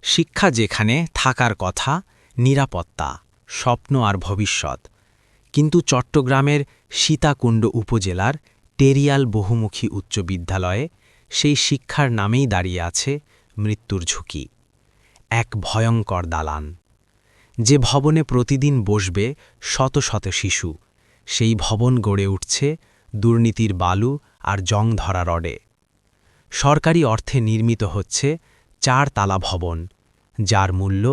শিক্ষা যেখানে থাকার কথা, নিরাপত্তা, স্বপ্ন আর ভবিষ্যৎ। কিন্তু চট্টগ্রামের সীতাকুণ্ড উপজেলার টেরিয়াল বহুমুখী উচ্চ বিদ্যালয়ে সেই শিক্ষার নামেই দাঁড়িয়ে আছে মৃত্যুর ঝুঁকি। এক ভয়ঙ্কর দালান, যে ভবনে প্রতিদিন বসবে শত শত শিশু, সেই ভবন গড়ে উঠছে দুর্নীতির বালু আর জং ধরা রডে। সরকারি অর্থে নির্মিত হচ্ছে 4 তালা ভবন, যার মূল্য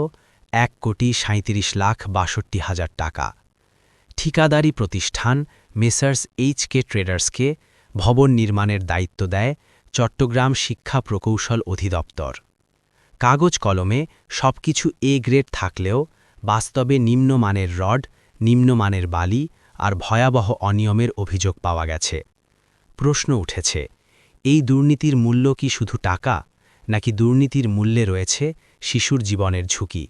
1,37,62,000 টাকা। ঠিকাদারি প্রতিষ্ঠান মেসার্স এইচকে ট্রেডার্সকে ভবন নির্মাণের দায়িত্ব দেয় চট্টগ্রাম শিক্ষা প্রকৌশল অধিদপ্তর। কাগজ কলমে সবকিছু এ গ্রেড থাকলেও বাস্তবে নিম্নমানের রড, নিম্নমানের বালি আর ভয়াবহ অনিয়মের অভিযোগ পাওয়া গেছে। প্রশ্ন উঠেছে, এই দুর্নীতির মূল্য কি শুধু টাকা, নাকি দুর্নীতির মূল্যে রয়েছে শিশুর জীবনের ঝুঁকি?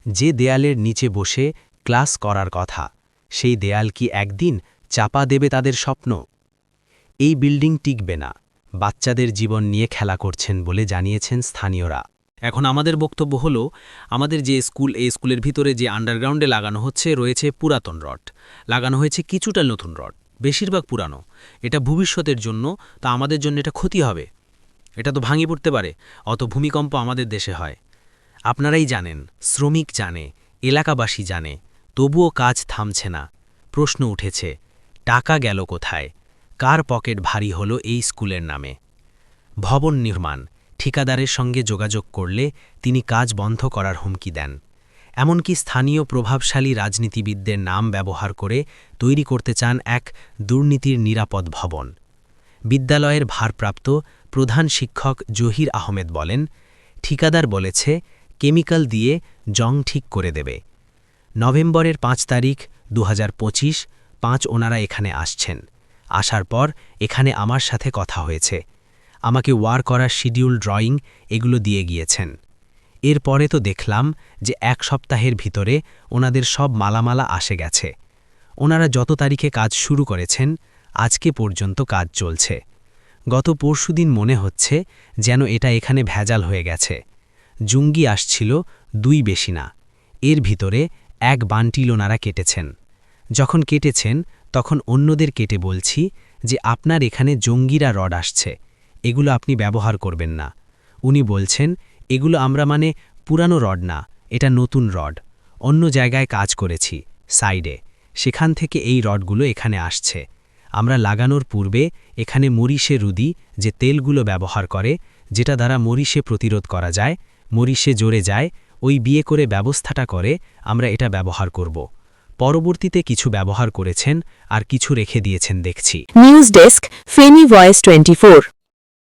যে দেয়ালের নিচে বসে ক্লাস করার কথা, সেই দেয়াল কি একদিন চাপা দেবে তাদের স্বপ্ন? এই বিল্ডিং টিকবে না, বাচ্চাদের জীবন নিয়ে খেলা করছেন বলে জানিয়েছেন স্থানীয়রা। এখন আমাদের বক্তব্য হলো, আমাদের যে স্কুল, এই স্কুলের ভিতরে যে আন্ডারগ্রাউন্ডে লাগানো হচ্ছে রয়েছে পুরাতন রড, লাগানো হয়েছে কিছুটা নতুন রড, বেশিরভাগ পুরানো। এটা ভবিষ্যতের জন্য, তা আমাদের জন্য এটা ক্ষতি হবে। এটা তো ভাঙি পড়তে পারে, অত ভূমিকম্প আমাদের দেশে হয়। আপনারাই জানেন, শ্রমিক জানে, এলাকাবাসী জানে, তবুও কাজ থামছে না। প্রশ্ন উঠেছে, টাকা গেল কোথায়? কার পকেট ভারী হলো এই স্কুলের নামে? ভবন নির্মাণ ঠিকাদারের সঙ্গে যোগাযোগ করলে তিনি কাজ বন্ধ করার হুমকি দেন। এমনকি স্থানীয় প্রভাবশালী রাজনীতিবিদদের নাম ব্যবহার করে তৈরি করতে চান এক দুর্নীতির নিরাপদ ভবন। বিদ্যালয়ের ভারপ্রাপ্ত প্রধান শিক্ষক জহির আহমেদ বলেন, ঠিকাদার বলেছে কেমিক্যাল দিয়ে জং ঠিক করে দেবে। নভেম্বরের 5 তারিখ 2025 ওনারা এখানে আসছেন। আসার পর এখানে আমার সাথে কথা হয়েছে। আমাকে ওয়ার করার শিডিউল, ড্রয়িং এগুলো দিয়ে গিয়েছেন। এরপরে তো দেখলাম যে 1 সপ্তাহের ভিতরে ওনাদের সব মালামালা আসে গেছে। ওনারা যত তারিখে কাজ শুরু করেছেন, আজকে পর্যন্ত কাজ চলছে। গত পরশুদিন মনে হচ্ছে যেন এটা এখানে ভেজাল হয়ে গেছে। জুঙ্গি আসছিল 2 বেশি না, এর ভিতরে 1 বান্টিল ওনারা কেটেছেন। যখন কেটেছেন তখন অন্যদের কেটে বলছি যে আপনার এখানে জঙ্গিরা রড আসছে, এগুলো আপনি ব্যবহার করবেন না। উনি বলছেন এগুলো আমরা মানে পুরানো রড না, এটা নতুন রড। অন্য জায়গায় কাজ করেছি সাইডে, সেখান থেকে এই রডগুলো এখানে আসছে। আমরা লাগানোর পূর্বে এখানে মরিচে রুদি, যে তেলগুলো ব্যবহার করে, যেটা দ্বারা মরিচে প্রতিরোধ করা যায়, মরিচে জোরে যায়, ওই বিয়ে করে ব্যবস্থাটা করে আমরা এটা ব্যবহার করব। পরবর্তীতে কিছু ব্যবহার করেছেন আর কিছু রেখে দিয়েছেন দেখছি। News desk, Feni voice 24।